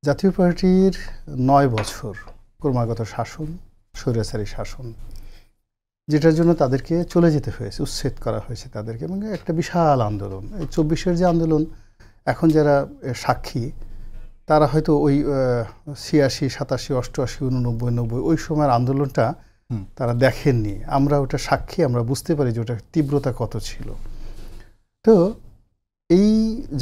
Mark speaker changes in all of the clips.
Speaker 1: জাতীয় পার্টির ৯ বছর ক্রমাগত শাসন, স্বৈরাচারী শাসন, যেটার জন্য তাদেরকে চলে যেতে হয়েছে, উচ্ছেদ করা হয়েছে তাদেরকে, এবং একটা বিশাল আন্দোলন। এই ২৪-এর যে আন্দোলন, এখন যারা সাক্ষী, তারা হয়তো ওই ৮৬, ৮৭, ৮৮, ৮৯, ৯০ ওই সময়ের আন্দোলনটা তারা দেখেননি। আমরা ওটা সাক্ষী, আমরা বুঝতে পারি যে ওটার তীব্রতা কত ছিল। তো এই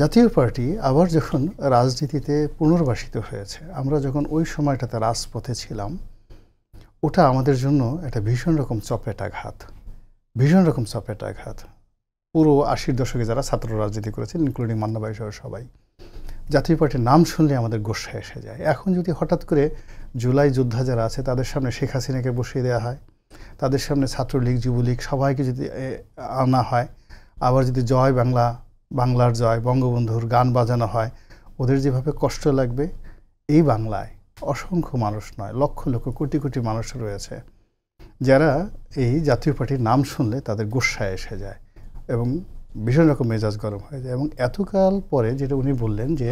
Speaker 1: জাতীয় পার্টি আবার যখন রাজনীতিতে পুনর্বাসিত হয়েছে, আমরা যখন ওই সময়টাতে রাজপথে ছিলাম, ওটা আমাদের জন্য একটা ভীষণ রকম চপেটাঘাত, ভীষণ রকম চপেটাঘাত। পুরো ৮০ দশকে যারা ছাত্র রাজনীতি করেছেন, ইনক্লুডিং মান্না ভাই সহ সবাই, জাতীয় পার্টির নাম শুনলে আমাদের গোসা এসে যায়। এখন যদি হঠাৎ করে জুলাই যোদ্ধা যারা আছে তাদের সামনে শেখ হাসিনাকে বসিয়ে দেওয়া হয়, তাদের সামনে ছাত্রলীগ, যুবলীগ সবাইকে যদি আনা হয়, আবার যদি জয় বাংলা, বাংলার জয়, বঙ্গবন্ধুর গান বাজানো হয়, ওদের যেভাবে কষ্ট লাগবে। এই বাংলায় অসংখ্য মানুষ নয়, লক্ষ লক্ষ, কোটি কোটি মানুষ রয়েছে যারা এই জাতীয় পার্টির নাম শুনলে তাদের গোসায় এসে যায় এবং ভীষণ রকম মেজাজ গরম হয়ে যায়। এবং এতকাল পরে যেটা উনি বললেন যে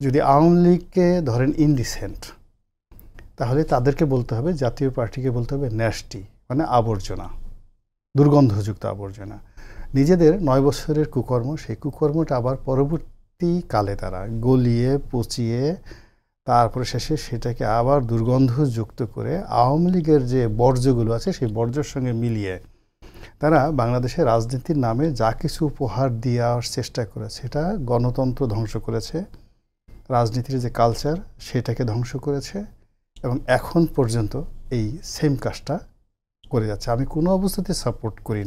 Speaker 1: যদি আওয়ামী লীগকে ধরেন ইনডিসেন্ট, তাহলে তাদেরকে বলতে হবে, জাতীয় পার্টিকে বলতে হবে ন্যাস্টি, মানে আবর্জনা, দুর্গন্ধযুক্ত আবর্জনা। নিজেদের ৯ বছরের কুকর্ম, সেই কুকর্মটা আবার পরবর্তীকালে তারা গলিয়ে পচিয়ে তারপরে শেষে সেটাকে আবার দুর্গন্ধযুক্ত করে আওয়ামী লীগের যে বর্জ্যগুলো আছে সেই বর্জ্যের সঙ্গে মিলিয়ে তারা বাংলাদেশের রাজনীতির নামে যা কিছু উপহার দেওয়ার চেষ্টা করেছে, সেটা গণতন্ত্র ধ্বংস করেছে, রাজনীতির যে কালচার সেটাকে ধ্বংস করেছে, এবং এখন পর্যন্ত এই সেম কাজটা করে যাচ্ছে। আমি কোনো অবস্থাতে সাপোর্ট করি